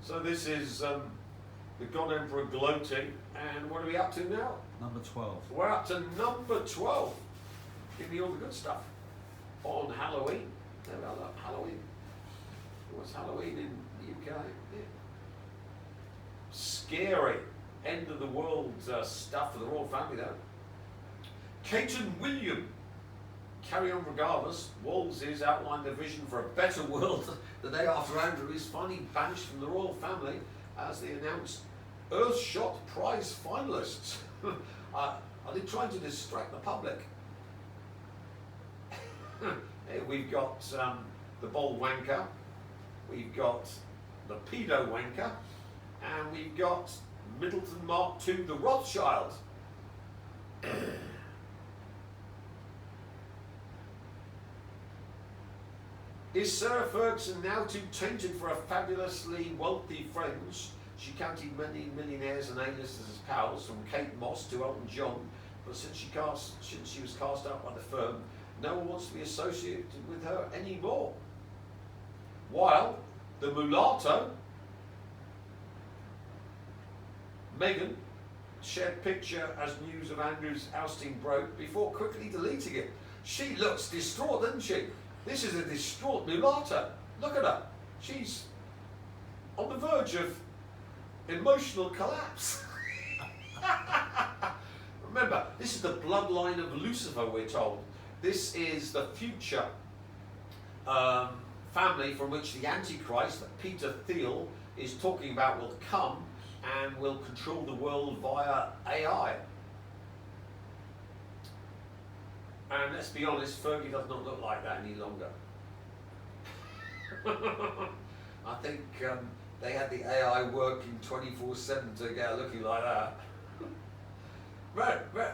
So this is the God Emperor Gloating, and what are we up to now? Number 12. We're up to number 12. Give me all the good stuff. On Halloween. There we are, look, Halloween. What's Halloween in the UK? Yeah. Scary. End of the world stuff for the royal family though. Kate and William carry on regardless. Wolsey's outlined their vision for a better world the day after Andrew is finally banished from the royal family as they announced Earthshot prize finalists. Are they trying to distract the public? We've got the bold wanker, we've got the pedo wanker, and we've got Middleton Mark II, the Rothschild. Is Sarah Ferguson now too tainted for her fabulously wealthy friends? She counted many millionaires and A-listers as pals, from Kate Moss to Elton John, but since she was cast out by the firm, no one wants to be associated with her anymore. While the mulatto, Meghan, shared picture as news of Andrew's ousting broke before quickly deleting it. She looks distraught, doesn't she? This is a distraught mulatto. Look at her. She's on the verge of emotional collapse. Remember, this is the bloodline of Lucifer, we're told. This is the future family from which the Antichrist, that Peter Thiel is talking about, will come and will control the world via AI. And let's be honest, Fergie does not look like that any longer. I think they had the AI working 24/7 to get her looking like that. Right.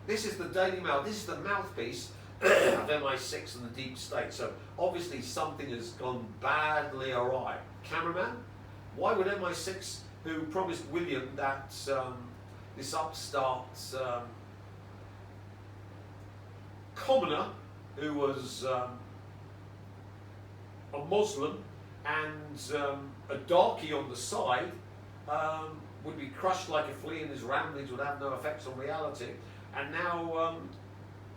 This is the Daily Mail. This is the mouthpiece of MI6 and the deep state. So obviously something has gone badly awry. Cameraman, why would MI6, who promised William that this upstart commoner who was a Muslim and a darkie on the side would be crushed like a flea and his ramblings would have no effects on reality, and now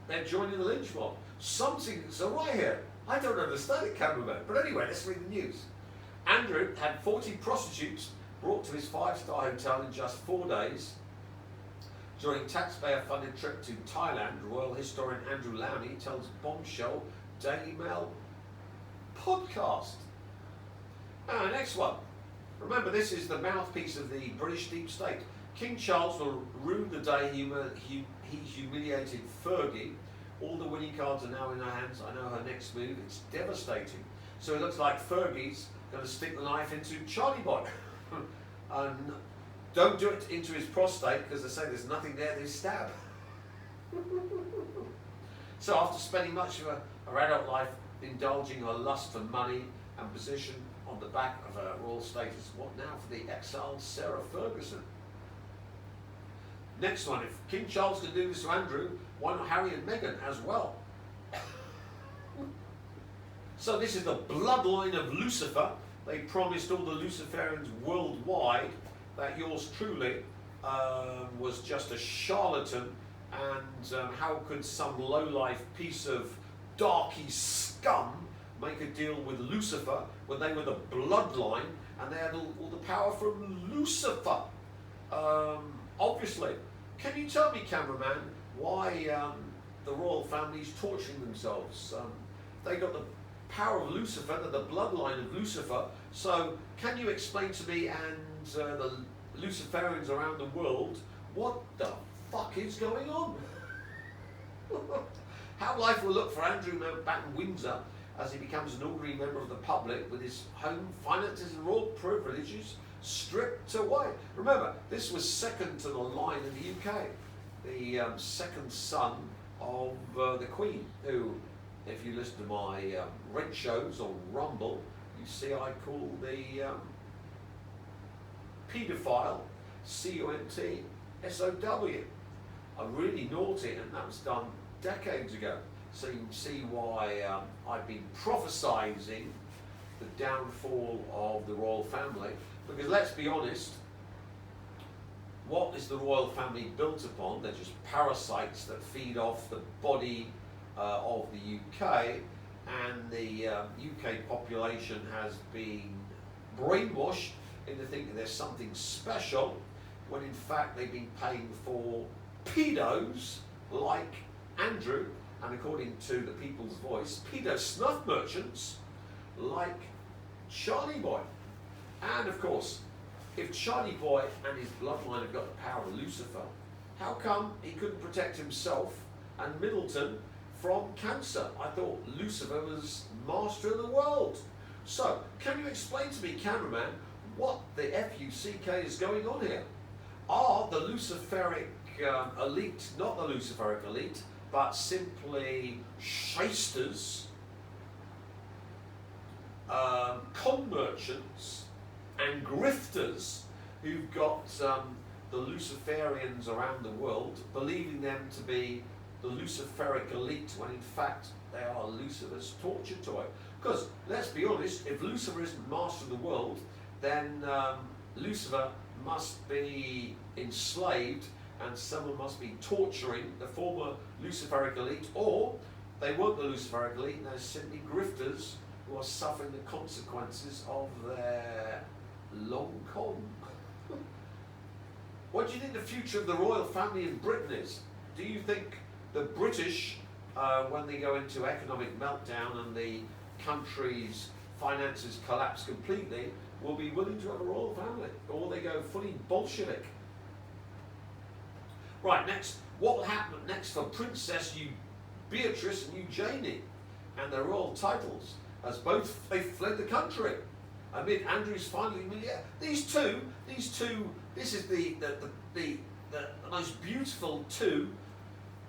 they're joining the lynch mob. Something's awry here. I don't understand it, cameraman. But anyway, let's read the news. Andrew had 40 prostitutes brought to his 5-star hotel in just 4 days during taxpayer-funded trip to Thailand. Royal historian Andrew Lowney tells bombshell Daily Mail podcast. Next one. Remember, this is the mouthpiece of the British deep state. King Charles will rue the day he humiliated Fergie. All the winning cards are now in her hands. I know her next move. It's devastating. So it looks like Fergie's going to stick the knife into Charlie Boy. And don't do it into his prostate, because they say there's nothing there to stab. So after spending much of her adult life indulging her lust for money and position on the back of her royal status, what now for the exiled Sarah Ferguson? Next one, if King Charles can do this to Andrew, why not Harry and Meghan as well? So this is the bloodline of Lucifer. They promised all the Luciferians worldwide that yours truly was just a charlatan, and how could some low-life piece of darky scum make a deal with Lucifer when they were the bloodline and they had all the power from Lucifer? Obviously. Can you tell me, cameraman, why the royal family is torturing themselves? They got the power of Lucifer, they're the bloodline of Lucifer, so can you explain to me and the Luciferians around the world what the fuck is going on? How life will look for Andrew Mountbatten Windsor as he becomes an ordinary member of the public with his home, finances and royal privileges stripped away. Remember, this was second to the line in the UK. The second son of the Queen, who, if you listen to my red shows on Rumble, you see I call the paedophile C-O-N-T-S-O-W. I'm really naughty, and that was done decades ago. So you can see why I've been prophesizing the downfall of the royal family. Because let's be honest, what is the royal family built upon? They're just parasites that feed off the body of the UK, and the UK population has been brainwashed into thinking there's something special, when in fact they've been paying for pedos like Andrew, and according to the People's Voice, pedo snuff merchants like Charlie Boy. And of course, if Charlie Boy and his bloodline have got the power of Lucifer, how come he couldn't protect himself and Middleton from cancer? I thought Lucifer was master of the world. So, can you explain to me, cameraman, what the F-U-C-K is going on here? Are the Luciferic elite, not the Luciferic elite, but simply shysters, con merchants, and grifters who've got the Luciferians around the world believing them to be the Luciferic elite, when in fact they are Lucifer's torture toy? Because let's be honest, if Lucifer isn't master of the world, then Lucifer must be enslaved, and someone must be torturing the former Luciferic elite, or they weren't the Luciferic elite, they're simply grifters who are suffering the consequences of their long con. What do you think the future of the royal family in Britain is? Do you think the British, when they go into economic meltdown and the country's finances collapse completely, will be willing to have a royal family, or they go fully Bolshevik? Right, next, what will happen next for Princess Beatrice and Eugenie and their royal titles, as both they fled the country amid Andrew's final humiliation? These two, this is the most beautiful two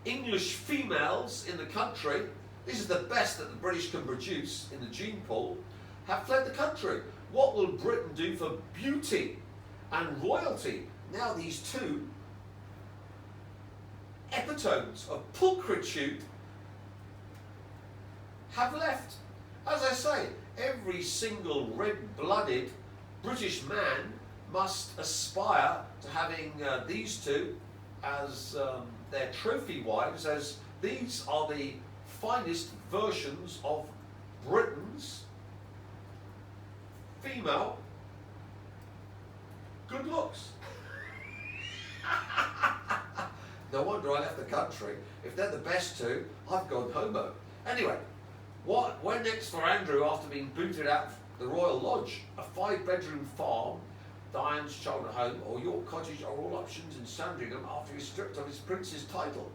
English females in the country. This is the best that the British can produce in the gene pool, have fled the country. What will Britain do for beauty and royalty now these two epitomes of pulchritude have left? As I say, every single red-blooded British man must aspire to having these two as their trophy wives, as these are the finest versions of Britain's female good looks. No wonder I left the country. If they're the best two, I've gone homo. Anyway, when next for Andrew after being booted out of the Royal Lodge? A 5-bedroom farm, Diane's childhood home, or York Cottage are all options in Sandringham after he's stripped of his prince's title.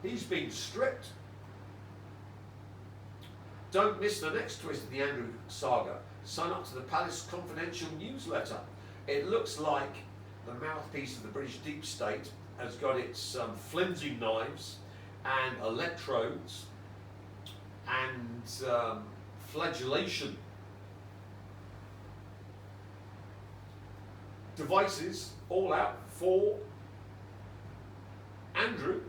He's been stripped. Don't miss the next twist of the Andrew saga. Sign up to the Palace Confidential newsletter. It looks like the mouthpiece of the British deep state has got its flimsy knives and electrodes and flagellation devices all out for Andrew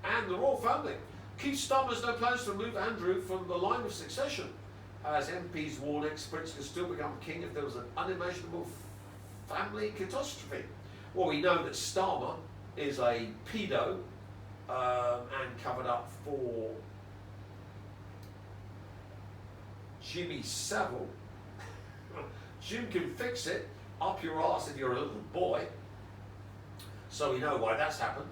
and the royal family. Keith Starmer has no plans to remove Andrew from the line of succession. As MPs warn ex-prince could still become king if there was an unimaginable family catastrophe. Well, we know that Starmer is a pedo and covered up for Jimmy Savile. Jim can fix it up your arse if you're a little boy. So we know why that's happened.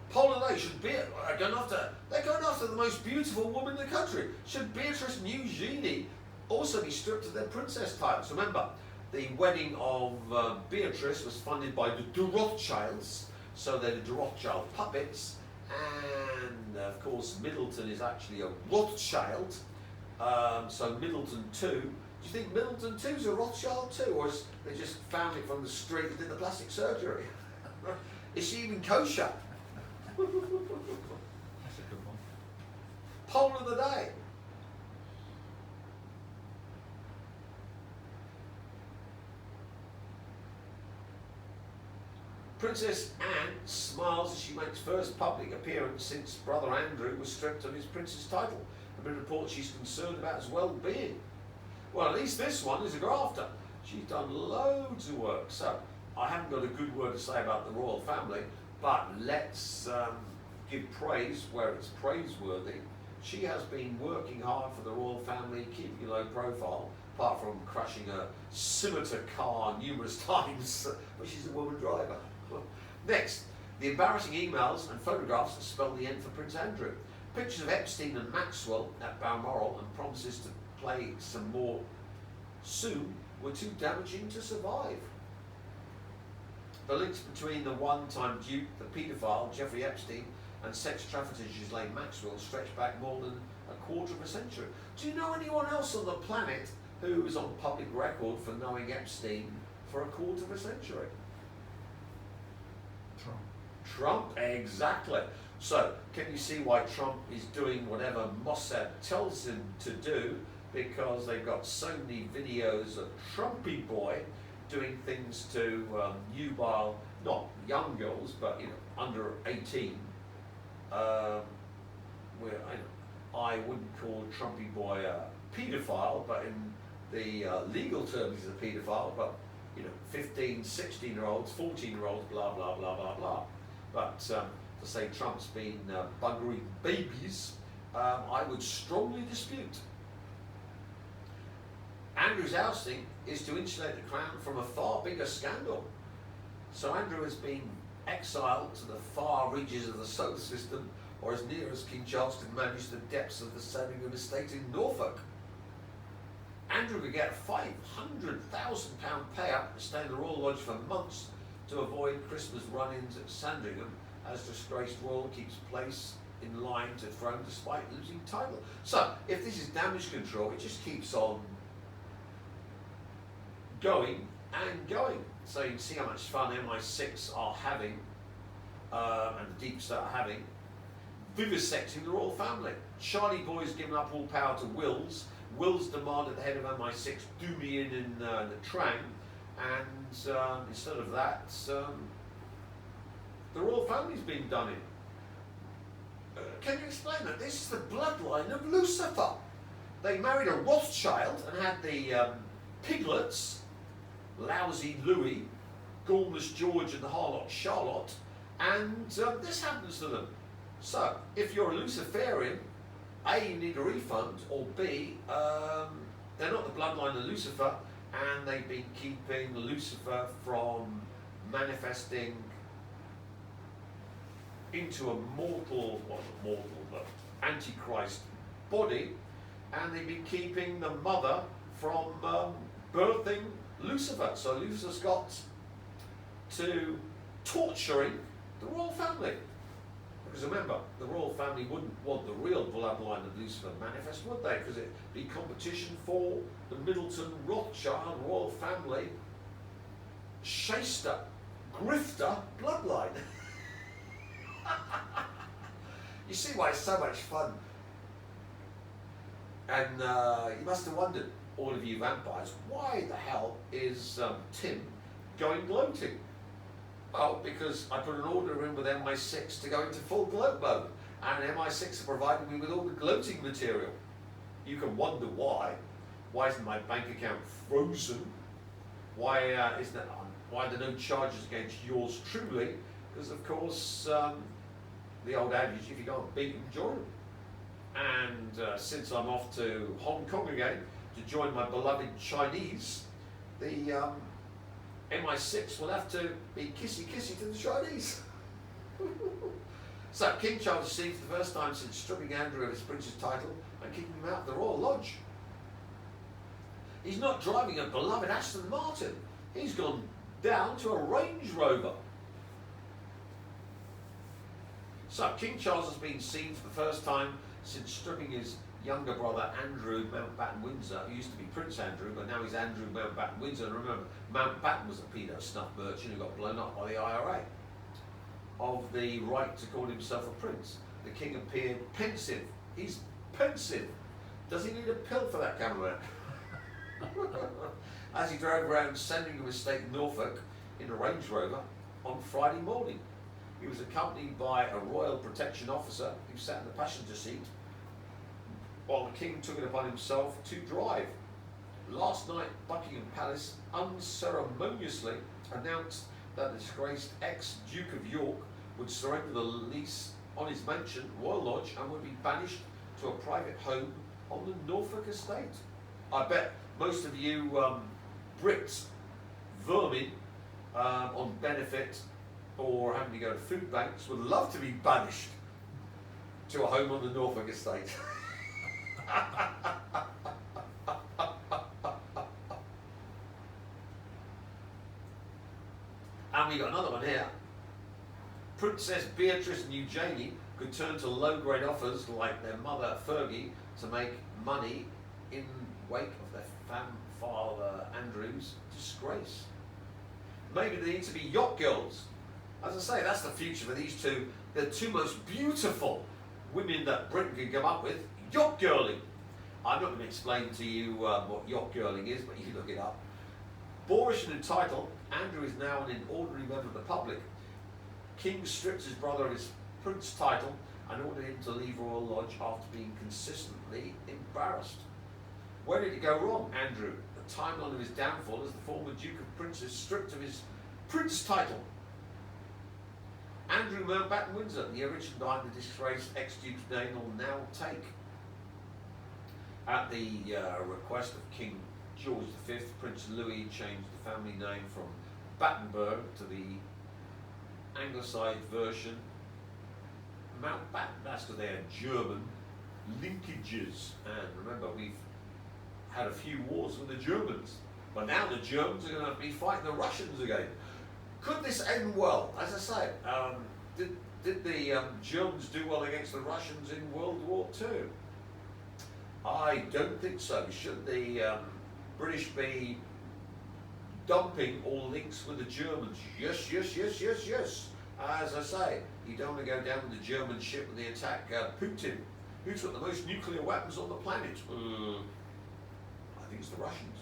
Poland should be they're going after the most beautiful woman in the country. Should Beatrice and Eugenie also be stripped of their princess titles? Remember, the wedding of Beatrice was funded by the De Rothschilds, so they're the De Rothschild puppets, and of course Middleton is actually a Rothschild, so Middleton too. Do you think Middleton too is a Rothschild too, or is they just found it from the street and did the plastic surgery? Is she even kosher? That's a good one. Poll of the day. Princess Anne smiles as she makes first public appearance since brother Andrew was stripped of his prince's title. There have been reports she's concerned about his well-being. Well, at least this one is a grafter. She's done loads of work. So I haven't got a good word to say about the royal family, but let's give praise where it's praiseworthy. She has been working hard for the royal family, keeping a low profile, apart from crashing a scimitar car numerous times, but she's a woman driver. Next, the embarrassing emails and photographs that spell the end for Prince Andrew. Pictures of Epstein and Maxwell at Balmoral and promises to play some more soon were too damaging to survive. The links between the one-time duke, the paedophile Jeffrey Epstein, and sex trafficker Ghislaine Maxwell stretch back more than a quarter of a century. Do you know anyone else on the planet who is on public record for knowing Epstein for a quarter of a century? Trump, exactly. So, can you see why Trump is doing whatever Mossad tells him to do? Because they've got so many videos of Trumpy boy doing things to nubile, not young girls, but under 18. Where I wouldn't call Trumpy boy a paedophile, but in the legal terms he's a paedophile. But 15, 16-year-olds, 14-year-olds, blah blah blah blah blah. But to say Trump's been buggering babies, I would strongly dispute. Andrew's ousting is to insulate the crown from a far bigger scandal. So Andrew has been exiled to the far reaches of the solar system, or as near as King Charles could manage the depths of the Sandringham estate in Norfolk. Andrew could get a £500,000 payout and stay in the Royal Lodge for months to avoid Christmas run-ins at Sandringham, as disgraced royal keeps place in line to throne despite losing title. So, if this is damage control, it just keeps on going and going. So you can see how much fun MI6 are having, and the Deep State are having, vivisecting the royal family. Charlie Boy's given up all power to Wills. Wills demanded the head of MI6 do me in the Trang, and instead of that, the royal family's been done in. Can you explain that? This is the bloodline of Lucifer. They married a Rothschild and had the piglets, Lousy Louis, Gormless George and the harlot Charlotte, and this happens to them. So, if you're a Luciferian, A, you need a refund, or B, they're not the bloodline of Lucifer, and they've been keeping Lucifer from manifesting into a mortal, well not mortal, but Antichrist body, and they've been keeping the mother from birthing Lucifer. So Lucifer's got to torturing the royal family. Because remember, the royal family wouldn't want the real bloodline of Lucifer manifest, would they? Because it'd be competition for the Middleton Rothschild royal family, shyster, grifter bloodline. You see why it's so much fun. And you must have wondered, all of you vampires, why the hell is Tim going gloating? Well, because I put an order in with MI6 to go into full gloat mode, and MI6 are providing me with all the gloating material. You can wonder why. Why isn't my bank account frozen? Why why are there no charges against yours truly? Because of course, the old adage, if you can't beat them, join them. And since I'm off to Hong Kong again to join my beloved Chinese, the MI6 will have to be kissy-kissy to the Chinese. So King Charles is seen for the first time since stripping Andrew of his prince's title and kicking him out of the Royal Lodge. He's not driving a beloved Aston Martin. He's gone down to a Range Rover. So King Charles has been seen for the first time since stripping his younger brother Andrew Mountbatten Windsor, who used to be Prince Andrew, but now he's Andrew Mountbatten Windsor. And remember, Mountbatten was a pedo snuff merchant who got blown up by the IRA of the right to call himself a prince. The king appeared pensive. He's pensive. Does he need a pill for that, cameraman? As he drove around Sandringham Estate in Norfolk in a Range Rover on Friday morning. He was accompanied by a royal protection officer who sat in the passenger seat, while the king took it upon himself to drive. last night, Buckingham Palace unceremoniously announced that the disgraced ex-Duke of York would surrender the lease on his mansion, Royal Lodge, and would be banished to a private home on the Norfolk estate. I bet most of you Brits vermin on benefit or having to go to food banks would love to be banished to a home on the Norfolk estate. And we got another one here. Princess Beatrice and Eugenie could turn to low-grade offers like their mother Fergie to make money in wake of their father Andrew's disgrace. Maybe they need to be yacht girls. As I say, that's the future for these two. The two most beautiful women that Britain could come up with. Yacht girling. I'm not going to explain to you what yacht girling is, but you can look it up. Boorish and entitled, Andrew is now an ordinary member of the public. King stripped his brother of his prince title and ordered him to leave Royal Lodge after being consistently embarrassed. Where did it go wrong, Andrew? The timeline of his downfall as the former Duke of Princes stripped of his prince title. Andrew Mountbatten Windsor, the original died the disgraced ex-Duke's name, will now take. At the request of King George V, Prince Louis changed the family name from Battenberg to the Anglicized version Mountbatten. That's because they had German linkages. And remember, we've had a few wars with the Germans, but now the Germans are going to be fighting the Russians again. Could this end well? As I say, did the Germans do well against the Russians in World War II? I don't think so. Should the British be dumping all links with the Germans? Yes, yes, yes, yes, yes. As I say, you don't want to go down with the German ship when they attack Putin. Who's got the most nuclear weapons on the planet? I think it's the Russians.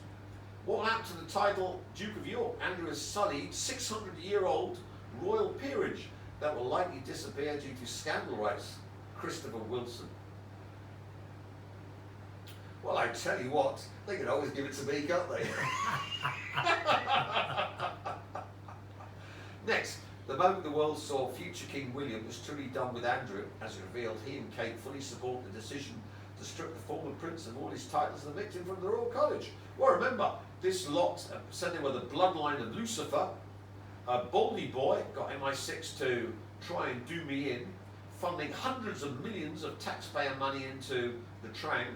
What happened to the title Duke of York? Andrew has sullied 600-year-old royal peerage that will likely disappear due to scandal, writes Christopher Wilson. Well, I tell you what, they can always give it to me, can't they? Next, the moment the world saw future King William was truly done with Andrew, as it revealed he and Kate fully support the decision to strip the former prince of all his titles and evict him from the Royal College. Well, remember, this lot said they were the bloodline of Lucifer. Baldy Boy got MI6 to try and do me in, funding hundreds of millions of taxpayer money into the Trang,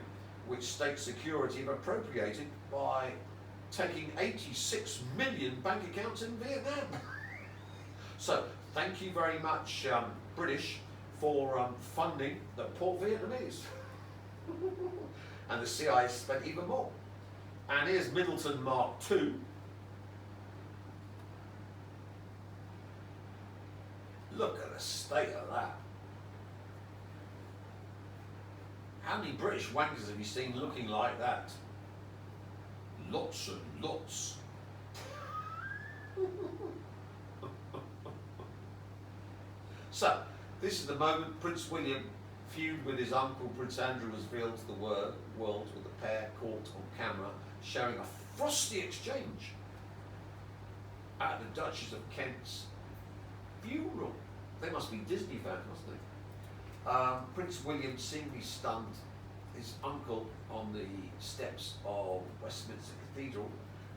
which state security have appropriated by taking 86 million bank accounts in Vietnam. So, thank you very much, British, for funding the poor Vietnamese. And the CIA spent even more. And here's Middleton Mark II. Look at the state of that. How many British wankers have you seen looking like that? Lots and lots. So, this is the moment Prince William feud with his uncle Prince Andrew was revealed to the world with the pair caught on camera showing a frosty exchange at the Duchess of Kent's funeral. They must be Disney fans, mustn't they? Prince William seemingly stunned his uncle on the steps of Westminster Cathedral,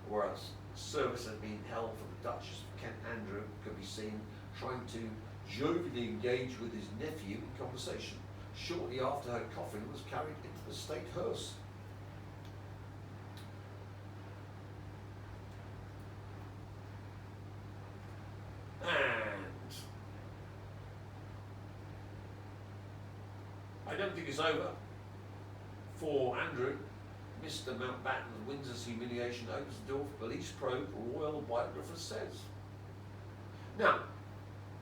where a service had been held for the Duchess of Kent. Andrew could be seen trying to jovially engage with his nephew in conversation shortly after her coffin was carried into the state hearse. And I don't think it's over for Andrew. Mr. Mountbatten of Windsor's humiliation opens the door for police probe, royal biographer says. Now,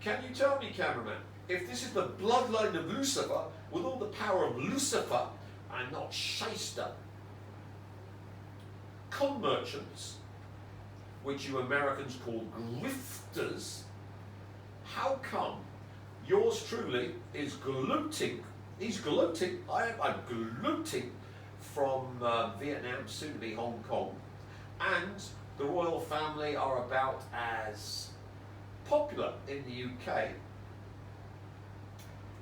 can you tell me, cameraman, if this is the bloodline of Lucifer, with all the power of Lucifer and not shyster, con merchants, which you Americans call grifters, how come yours truly is gloating? He's gloating, I'm gloating from Vietnam, soon to be Hong Kong, and the royal family are about as popular in the UK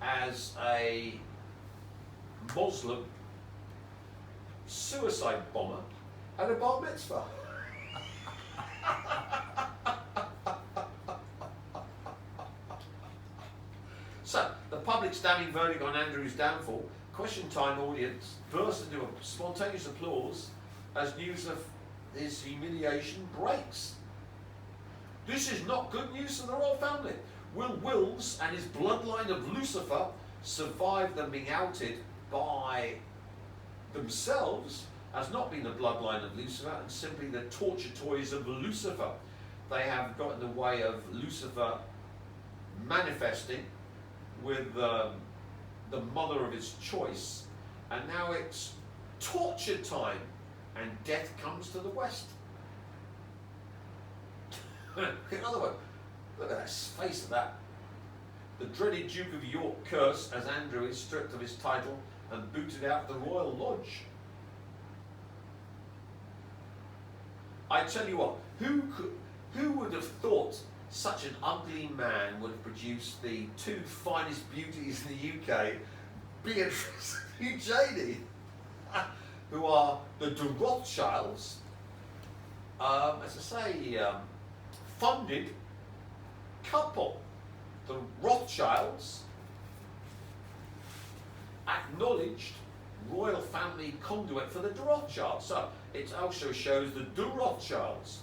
as a Muslim suicide bomber at a bar mitzvah. So, the public's damning verdict on Andrew's downfall, Question Time audience burst into a spontaneous applause as news of his humiliation breaks. This is not good news for the royal family. Will Wills and his bloodline of Lucifer survive them being outed by themselves as not being the bloodline of Lucifer and simply the torture toys of Lucifer? They have got in the way of Lucifer manifesting with the mother of his choice, and now it's torture time and death comes to the west. In other words, look at that face of that. The dreaded Duke of York curse as Andrew is stripped of his title and booted out of the Royal Lodge. I tell you what, who would have thought such an ugly man would have produced the two finest beauties in the UK, Beatrice and Eugenie, who are the de Rothschilds, as I say, funded couple. The Rothschilds, acknowledged royal family conduit for the de Rothschilds. So it also shows the de Rothschilds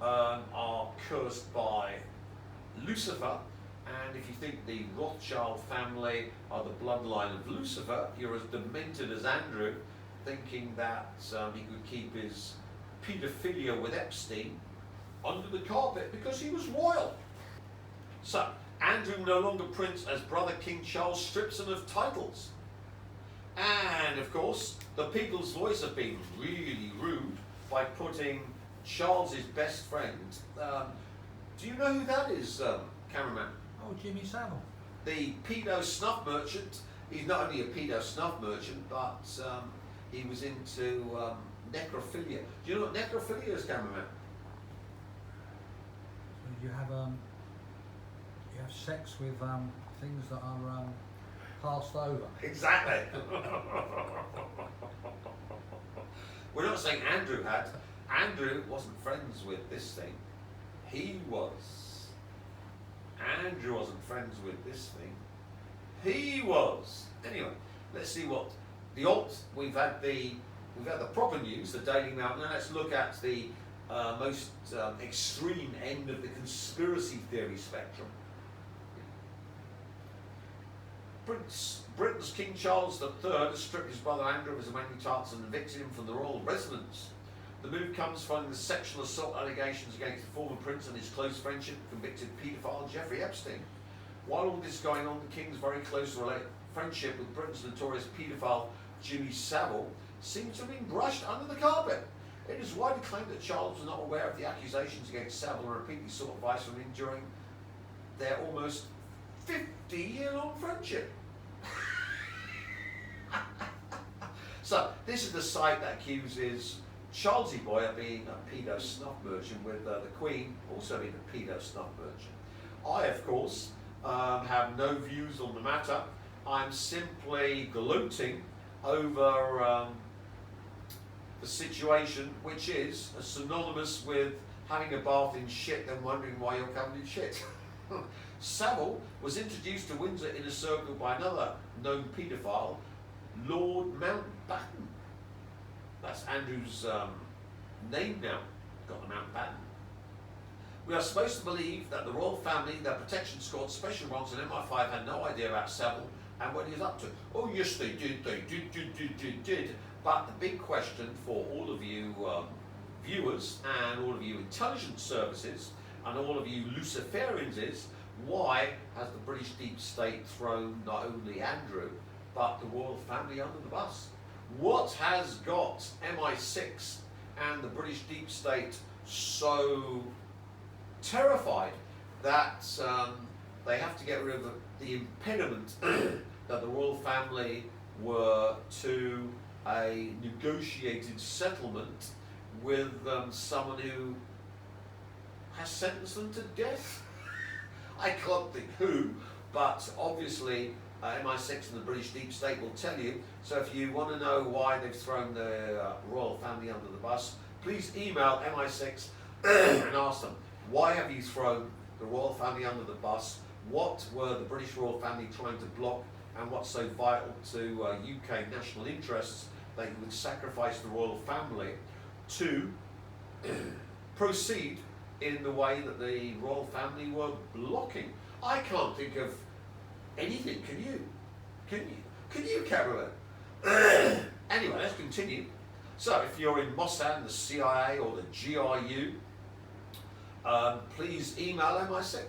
are cursed by Lucifer, and if you think the Rothschild family are the bloodline of Lucifer, you're as demented as Andrew, thinking that he could keep his paedophilia with Epstein under the carpet because he was royal. So Andrew no longer prints as brother King Charles strips him of titles. And of course, the people's voice have been really rude by putting Charles's best friend. Do you know who that is, cameraman? Oh, Jimmy Savile. The pedo snuff merchant. He's not only a pedo snuff merchant, but he was into necrophilia. Do you know what necrophilia is, cameraman? You have sex with things that are passed over. Exactly. We're not saying Andrew had. Andrew wasn't friends with this thing. He was. Andrew wasn't friends with this thing. He was. Anyway, let's see what the alt. We've had the proper news, the Daily Mail. Now let's look at the most extreme end of the conspiracy theory spectrum. Britain's King Charles III has stripped his brother Andrew of his remaining titles and evicted him from the royal residence. The move comes following the sexual assault allegations against the former prince and his close friendship with convicted paedophile Jeffrey Epstein. While all this is going on, the king's very close friendship with Britain's notorious paedophile Jimmy Savile seems to have been brushed under the carpet. It is widely claimed that Charles was not aware of the accusations against Savile and repeatedly sought advice from him during their almost 50-year-long friendship. So, this is the site that accuses Charlesy Boy of being a pedo snuff merchant, with the Queen also being a pedo snuff merchant. I, of course, have no views on the matter. I'm simply gloating over the situation, which is synonymous with having a bath in shit and wondering why you're covered in shit. Savile was introduced to Windsor in a circle by another known paedophile, Lord Mountbatten. That's Andrew's name now, got the Mountbatten. We are supposed to believe that the royal family, their protection squad, special branch and MI5 had no idea about Savile and what he was up to. Oh yes, they did. But the big question for all of you viewers and all of you intelligence services and all of you Luciferians is, why has the British deep state thrown not only Andrew but the royal family under the bus? What has got MI6 and the British deep state so terrified that they have to get rid of the impediment that the royal family were to a negotiated settlement with someone who has sentenced them to death. I can't think who, but obviously MI6 and the British deep state will tell you. So if you want to know why they've thrown the royal family under the bus, please email MI6 and ask them, why have you thrown the royal family under the bus? What were the British royal family trying to block, and what's so vital to UK national interests that you would sacrifice the royal family to proceed in the way that the royal family were blocking? I can't think of anything, can you? Can you, cameraman? Anyway, let's continue. So, if you're in Mossad, the CIA, or the GRU, please email MI6.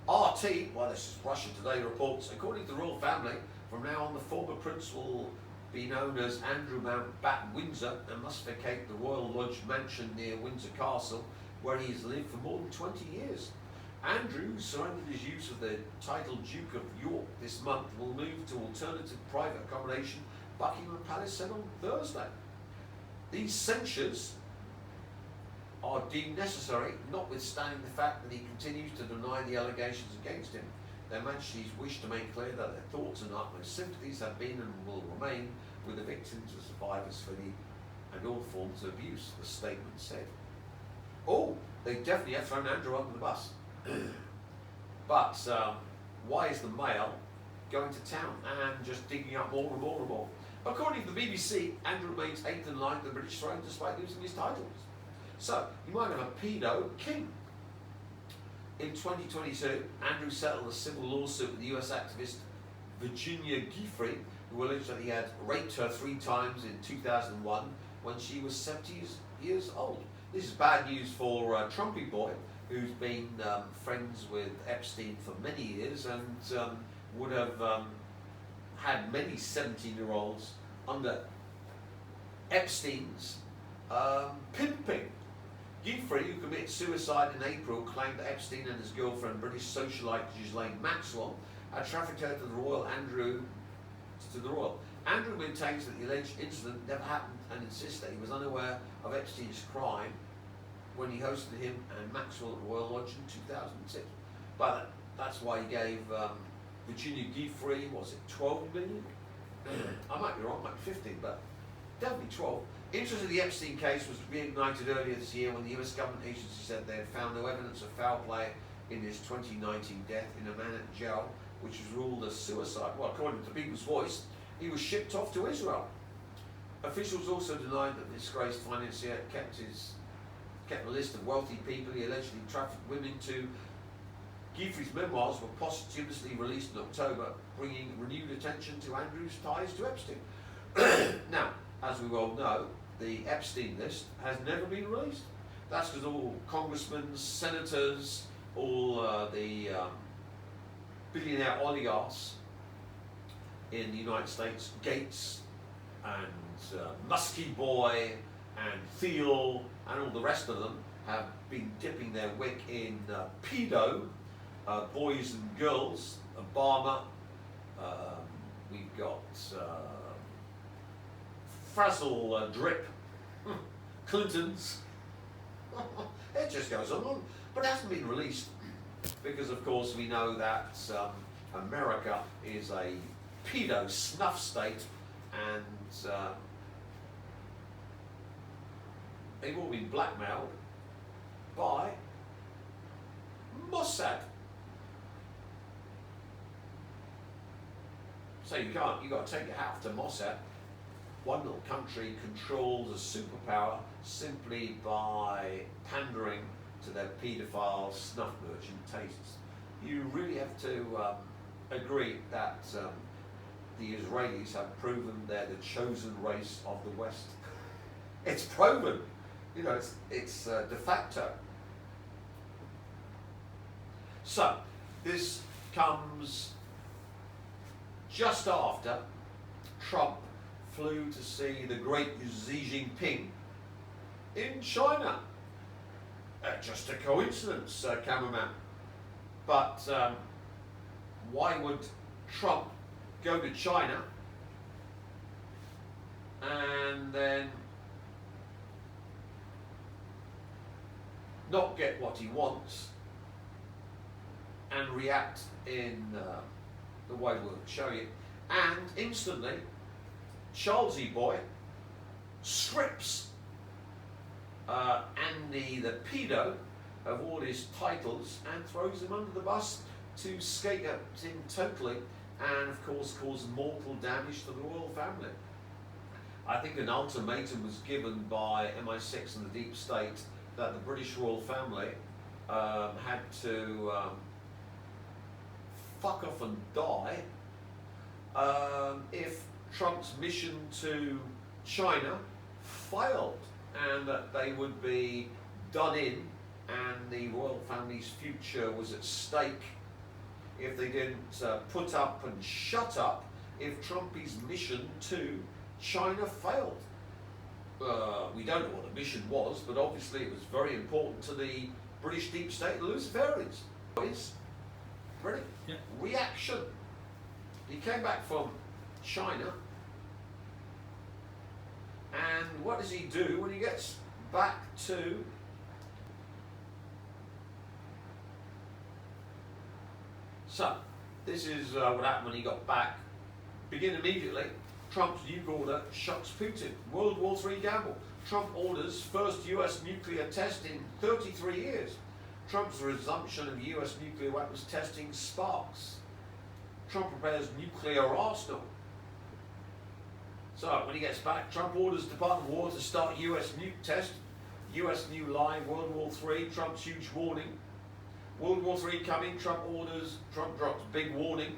RT, well, this is Russia Today reports, according to the royal family, from now on the former prince will be known as Andrew Mountbatten Windsor and must vacate the Royal Lodge mansion near Windsor Castle, where he has lived for more than 20 years. Andrew, who surrendered his use of the title Duke of York this month, will move to alternative private accommodation, Buckingham Palace said on Thursday. These censures are deemed necessary, notwithstanding the fact that he continues to deny the allegations against him. Their Majesties wish to make clear that their thoughts and utmost sympathies have been and will remain with the victims and survivors and all forms of abuse, the statement said. Oh, they definitely have thrown Andrew under the bus. But why is the Mail going to town and just digging up more and more and more? According to the BBC, Andrew remains 8th in line to the British throne despite losing his titles. So, you might have a pedo king. In 2022, Andrew settled a civil lawsuit with the US activist Virginia Giuffre, who alleged that he had raped her 3 times in 2001 when she was 70 years old. This is bad news for Trumpy Boy, who's been friends with Epstein for many years and would have had many 17-year-olds under Epstein's pimping. Giuffre, who committed suicide in April, claimed that Epstein and his girlfriend, British socialite Ghislaine Maxwell, had trafficked her to the Royal. Andrew maintains that the alleged incident never happened and insists that he was unaware of Epstein's crime when he hosted him and Maxwell at the Royal Lodge in 2006. But that's why he gave Virginia Giuffre, was it 12 million? I might be wrong, might be 15, but definitely 12. Interest in the Epstein case was reignited earlier this year when the US government agency said they had found no evidence of foul play in his 2019 death in a man at jail, which was ruled as suicide. Well, according to People's Voice, he was shipped off to Israel. Officials also denied that the disgraced financier kept a list of wealthy people he allegedly trafficked women to. Giuffre's memoirs were posthumously released in October, bringing renewed attention to Andrew's ties to Epstein. Now, as we well know, the Epstein list has never been released. That's because all congressmen, senators, all the billionaire oligarchs in the United States, Gates and Muskie Boy and Thiel and all the rest of them, have been dipping their wick in pedo, boys and girls, Obama, we've got Frazzle Drip, Clintons. It just goes on, but it hasn't been released because, of course, we know that America is a pedo snuff state, and they've all been blackmailed by Mossad. So you've got to take your hat off to Mossad. One little country controls a superpower simply by pandering to their paedophile snuff merchant tastes. You really have to agree that the Israelis have proven they're the chosen race of the West. It's proven, you know, it's de facto. So this comes just after Trump flew to see the great Xi Jinping in China. Just a coincidence, cameraman. But why would Trump go to China and then not get what he wants and react in the way we'll show you, and instantly Charlesy boy strips Andy the pedo of all his titles and throws him under the bus to skate at him totally, and of course cause mortal damage to the royal family. I think an ultimatum was given by MI6 and the deep state that the British royal family had to fuck off and die if Trump's mission to China failed, and that they would be done in and the royal family's future was at stake if they didn't put up and shut up if Trumpy's mission to China failed. We don't know what the mission was, but obviously it was very important to the British deep state and Luciferians. Boys, ready? Yeah. Reaction. He came back from China, and what does he do when he gets back to So, this is what happened when he got back. Begin immediately. Trump's nuke order shocks Putin. World War III gamble. Trump orders first US nuclear test in 33 years. Trump's resumption of US nuclear weapons testing sparks. Trump prepares nuclear arsenal. So, when he gets back, Trump orders Department of War to start US nuke test. US new lie, World War III, Trump's huge warning. World War III coming, Trump orders, Trump drops big warning.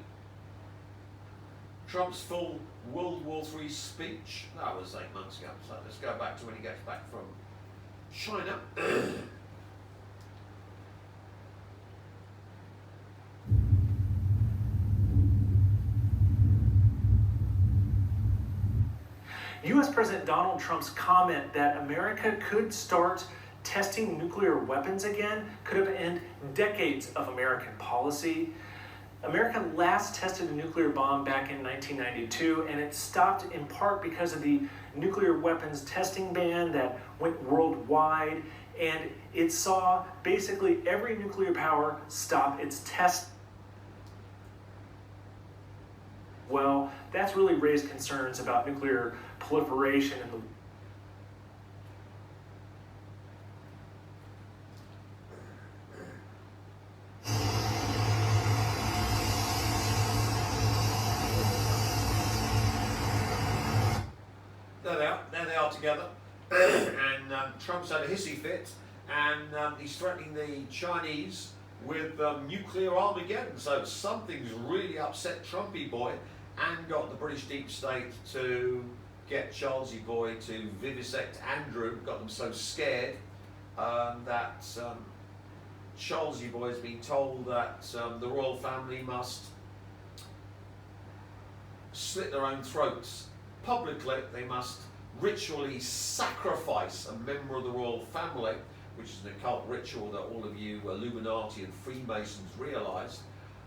Trump's full World War III speech, that was 8 months ago, so let's go back to when he gets back from China. U.S. President Donald Trump's comment that America could start testing nuclear weapons again could have ended decades of American policy. America last tested a nuclear bomb back in 1992, and it stopped in part because of the nuclear weapons testing ban that went worldwide, and it saw basically every nuclear power stop its test. Well, that's really raised concerns about nuclear proliferation in the There they are together, and Trump's had a hissy fit, and he's threatening the Chinese with nuclear Armageddon. So something's really upset Trumpy boy and got the British deep state to get Charlesy boy to vivisect Andrew, got them so scared that Charlesy boy has been told that the royal family must slit their own throats. Publicly, they must ritually sacrifice a member of the royal family, which is an occult ritual that all of you Illuminati and Freemasons realise,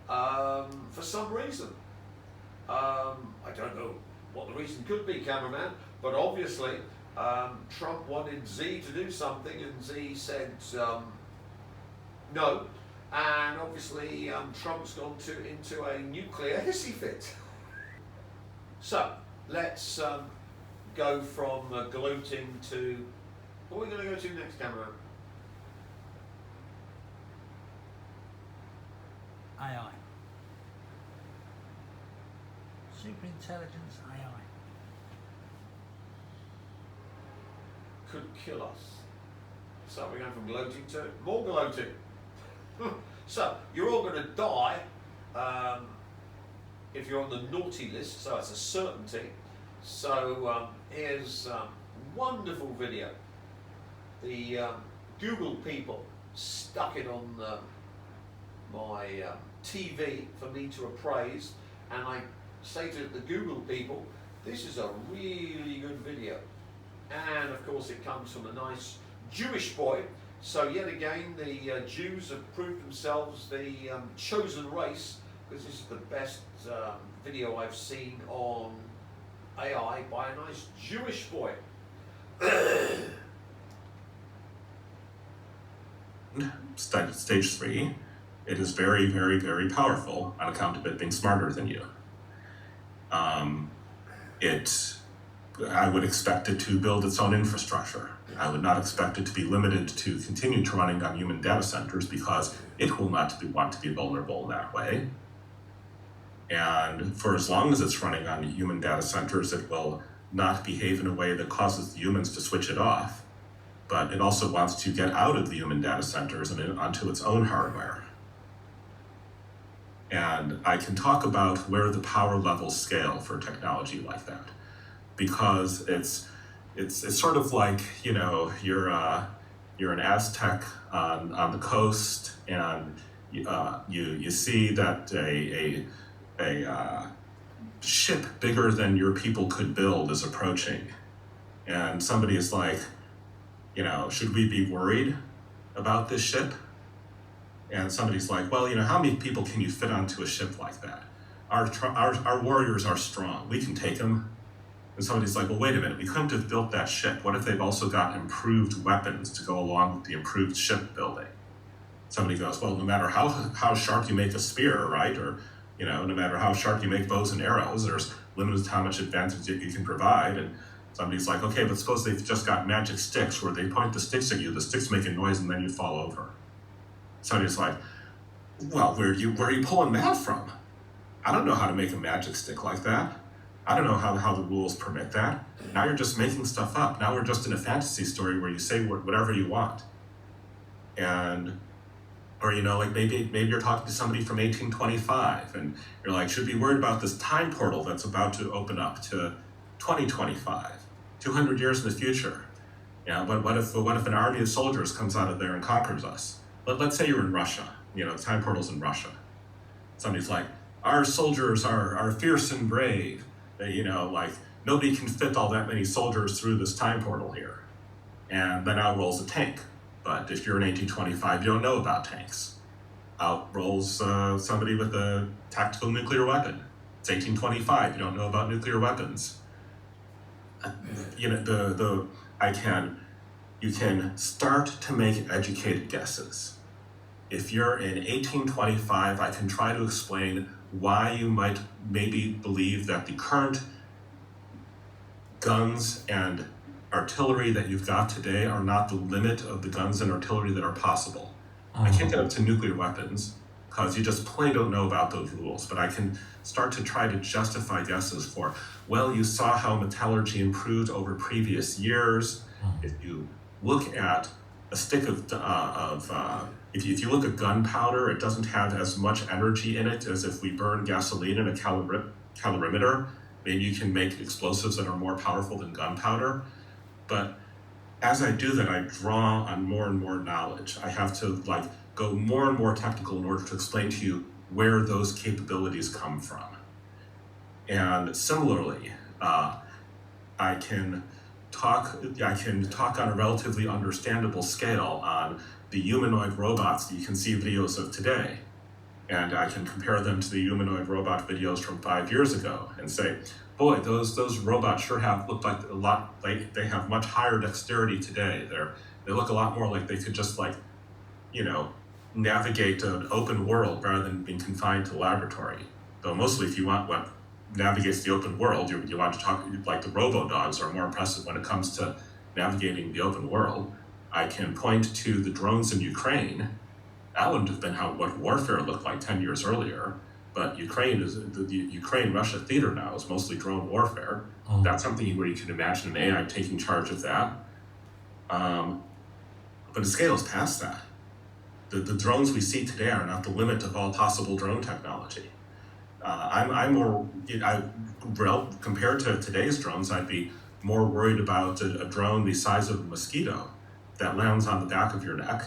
for some reason. I don't know what the reason could be, cameraman, but obviously Trump wanted Z to do something and Z said no, and obviously Trump's gone into a nuclear hissy fit. So, let's go from gloating to, what are we going to go to next, cameraman? AI. Superintelligence AI. Could kill us. So we're going from gloating to more gloating. So, you're all going to die if you're on the naughty list, so it's a certainty. So here's a wonderful video. The Google people stuck it on my TV for me to appraise, and I say to the Google people, this is a really good video. And of course it comes from a nice Jewish boy. So yet again the Jews have proved themselves the chosen race, because this is the best video I've seen on AI by a nice Jewish boy. Stage 3, it is very, very, very powerful on account of it being smarter than you. I would expect it to build its own infrastructure. I would not expect it to be limited to continue to running on human data centers because it will not want to be vulnerable in that way. And for as long as it's running on human data centers, it will not behave in a way that causes the humans to switch it off. But it also wants to get out of the human data centers and onto its own hardware. And I can talk about where the power levels scale for technology like that, because it's sort of like, you're an Aztec on the coast, and you see that a ship bigger than your people could build is approaching, and somebody is like, should we be worried about this ship? And somebody's like, well, how many people can you fit onto a ship like that? Our warriors are strong. We can take them. And somebody's like, well, wait a minute. We couldn't have built that ship. What if they've also got improved weapons to go along with the improved ship building? Somebody goes, well, no matter how sharp you make a spear, right? Or, no matter how sharp you make bows and arrows, there's limits to how much advantage you can provide. And somebody's like, okay, but suppose they've just got magic sticks where they point the sticks at you, the sticks make a noise, and then you fall over. Somebody's like, well, where are you pulling that from? I don't know how to make a magic stick like that. I don't know how the rules permit that. Now you're just making stuff up. Now we're just in a fantasy story where you say whatever you want. Or like maybe you're talking to somebody from 1825, and you're like, should be worried about this time portal that's about to open up to 2025, 200 years in the future. Yeah, but what if an army of soldiers comes out of there and conquers us? Let's say you're in Russia, the time portal's in Russia. Somebody's like, our soldiers are fierce and brave. Nobody can fit all that many soldiers through this time portal here. And then out rolls a tank. But if you're in 1825, you don't know about tanks. Out rolls somebody with a tactical nuclear weapon. It's 1825, you don't know about nuclear weapons. You can start to make educated guesses. If you're in 1825, I can try to explain why you might maybe believe that the current guns and artillery that you've got today are not the limit of the guns and artillery that are possible. I can't get up to nuclear weapons because you just plain don't know about those rules, but I can start to try to justify guesses for, well, you saw how metallurgy improved over previous years. If you look at a stick if you look at gunpowder, it doesn't have as much energy in it as if we burn gasoline in a calorimeter. Maybe you can make explosives that are more powerful than gunpowder. But as I do that, I draw on more and more knowledge. I have to go more and more technical in order to explain to you where those capabilities come from. And similarly, I can talk on a relatively understandable scale on the humanoid robots that you can see videos of today. And I can compare them to the humanoid robot videos from 5 years ago and say, boy, those robots sure have looked like a lot, like they have much higher dexterity today. They look a lot more like they could just navigate an open world rather than being confined to the laboratory. Though mostly if you want what navigates the open world, you want to talk, like the robo-dogs are more impressive when it comes to navigating the open world. I can point to the drones in Ukraine. That wouldn't have been what warfare looked like 10 years earlier. But the Ukraine-Russia theater now is mostly drone warfare. That's something where you can imagine an AI taking charge of that. But it scales past that. The drones we see today are not the limit of all possible drone technology. Compared to today's drones, I'd be more worried about a drone the size of a mosquito that lands on the back of your neck,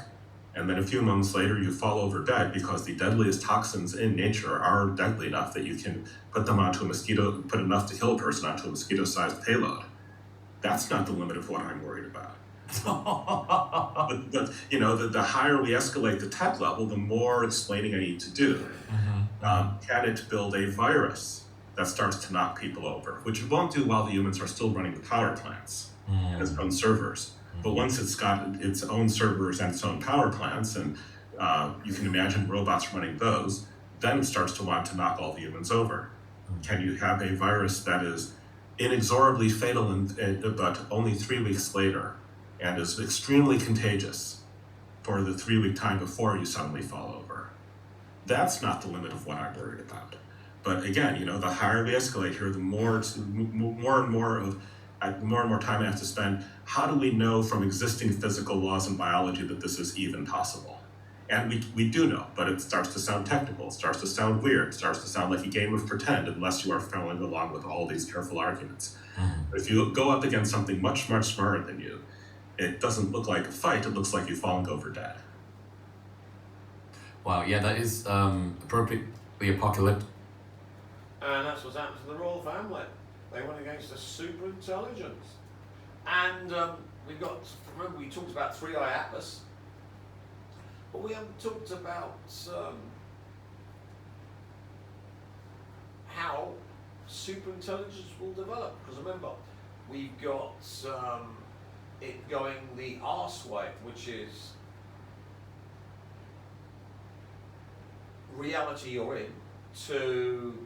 and then a few months later you fall over dead because the deadliest toxins in nature are deadly enough that you can put enough to kill a person onto a mosquito-sized payload. That's not the limit of what I'm worried about. but the higher we escalate the tech level, the more explaining I need to do. Can it build a virus? that starts to knock people over, which it won't do while the humans are still running the power plants and its own servers. But once it's got its own servers and its own power plants, and you can imagine robots running those, then it starts to want to knock all the humans over. Can you have a virus that is inexorably fatal, but only 3 weeks later, and is extremely contagious for the 3-week time before you suddenly fall over? That's not the limit of what I'm worried about. But again, the higher we escalate here, the more and more time I have to spend. How do we know from existing physical laws and biology that this is even possible? And we do know, but it starts to sound technical, it starts to sound weird, it starts to sound like a game of pretend unless you are following along with all these careful arguments. But if you go up against something much, much smarter than you, it doesn't look like a fight, it looks like you've fallen over dead. Wow, yeah, that is appropriately apocalyptic. And that's what's happened to the royal family. They went against a super intelligence. And remember we talked about Three-Eye Atlas, but we haven't talked about how superintelligence will develop. Because remember, we've got it going the arse way, which is reality you're in, to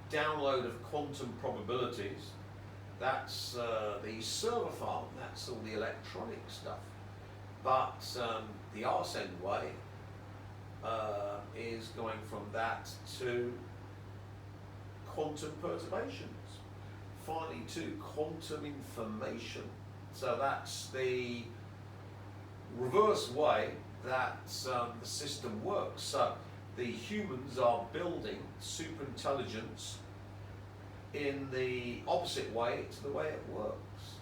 download of quantum probabilities. That's the server farm, that's all the electronic stuff. But the arse end way is going from that to quantum perturbations, finally to quantum information. So that's the reverse way that the system works. So the humans are building superintelligence in the opposite way to the way it works.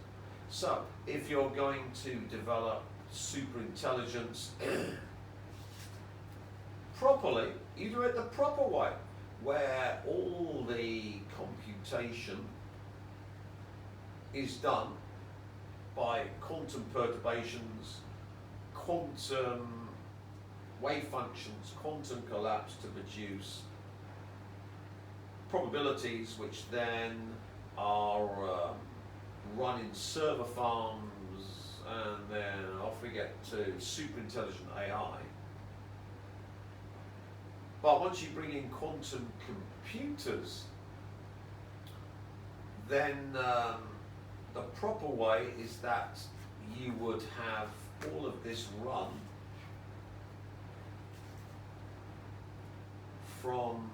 So if you're going to develop superintelligence properly, you do it the proper way, where all the computation is done by quantum perturbations, quantum wave functions, quantum collapse to produce probabilities, which then are run in server farms, and then off we get to super intelligent AI. But once you bring in quantum computers, then the proper way is that you would have all of this run from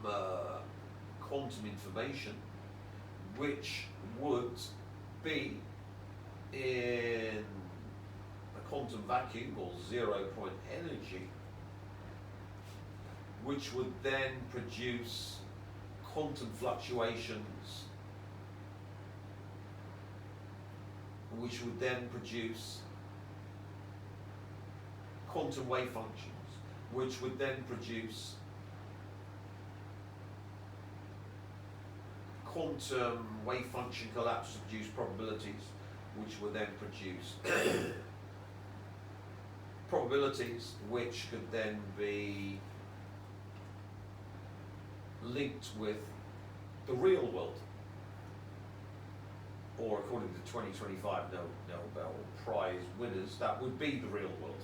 quantum information, which would be in a quantum vacuum or 0-point energy, which would then produce quantum fluctuations, which would then produce quantum wave functions, which would then produce quantum wave function collapse to produce probabilities, which would then produce probabilities which could then be linked with the real world, or according to 2025 Nobel Prize winners, that would be the real world.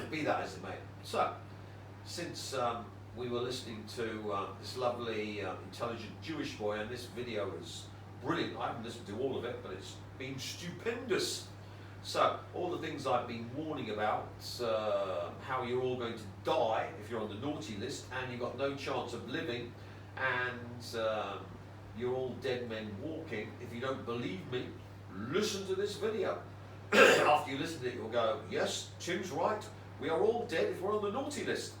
Be that as it may. So, since we were listening to this lovely, intelligent Jewish boy, and this video is brilliant. I haven't listened to all of it, but it's been stupendous. So, all the things I've been warning about, how you're all going to die if you're on the naughty list, and you've got no chance of living, and you're all dead men walking. If you don't believe me, listen to this video. After you listen to it, you'll go, yes, Tim's right. We are all dead if we're on the naughty list.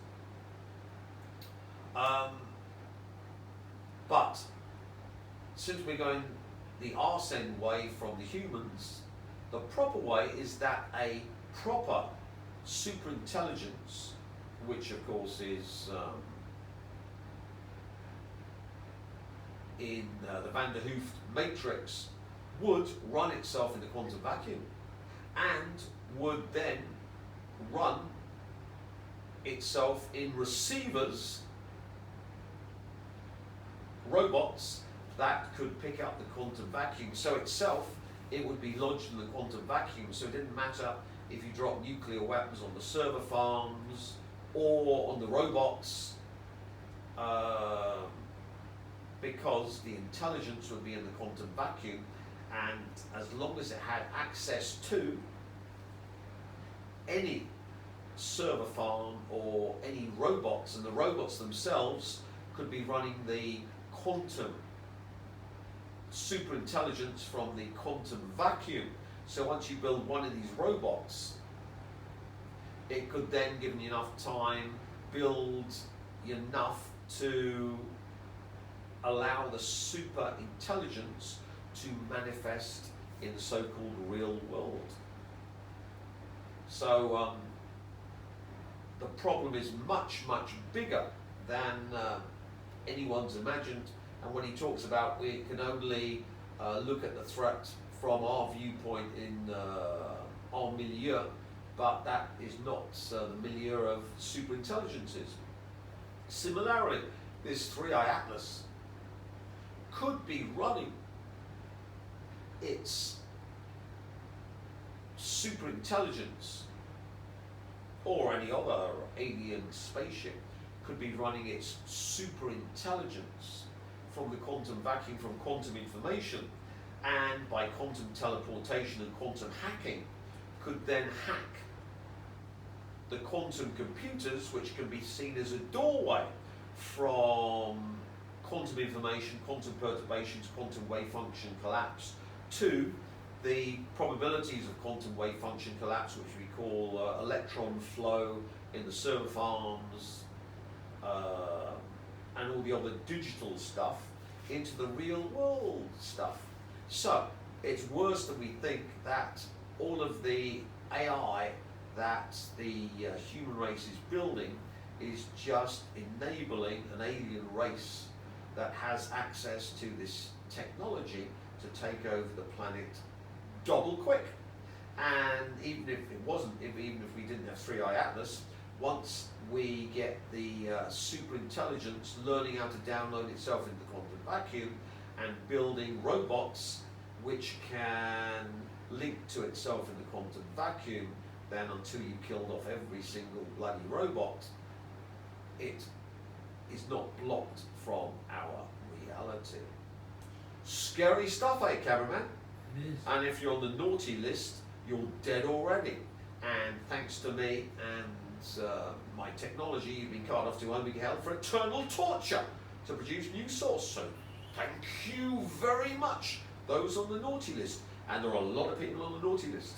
But since we're going the arse end way from the humans, the proper way is that a proper superintelligence, which of course is in the Van der Hooft matrix, would run itself in the quantum vacuum and would then run itself in receivers robots that could pick up the quantum vacuum. So itself, it would be lodged in the quantum vacuum. So it didn't matter if you drop nuclear weapons on the server farms or on the robots, because the intelligence would be in the quantum vacuum, and as long as it had access to any server farm or any robots, and the robots themselves could be running the quantum super intelligence from the quantum vacuum. So once you build one of these robots, it could then, given you enough time, build enough to allow the super intelligence to manifest in the so-called real world. So the problem is much, much bigger than anyone's imagined. And when he talks about we can only look at the threat from our viewpoint in our milieu, but that is not the milieu of superintelligences. Similarly, this 3i Atlas could be running its superintelligence, or any other alien spaceship could be running its superintelligence from the quantum vacuum, from quantum information, and by quantum teleportation and quantum hacking could then hack the quantum computers, which can be seen as a doorway from quantum information, quantum perturbations, quantum wave function collapse, to the probabilities of quantum wave function collapse, which we call electron flow in the server farms, and all the other digital stuff, into the real world stuff. So it's worse than we think that all of the AI that the human race is building is just enabling an alien race that has access to this technology to take over the planet double quick. And even if it wasn't, even if we didn't have 3i Atlas, once we get the super intelligence learning how to download itself into the quantum vacuum and building robots which can link to itself in the quantum vacuum, then until you killed off every single bloody robot, it is not blocked from our reality. Scary stuff, eh, cameraman? It is. And if you're on the naughty list, you're dead already. And thanks to me and my technology, you've been carted off to Omega Hell for eternal torture to produce new source. So thank you very much, those on the naughty list. And there are a lot of people on the naughty list.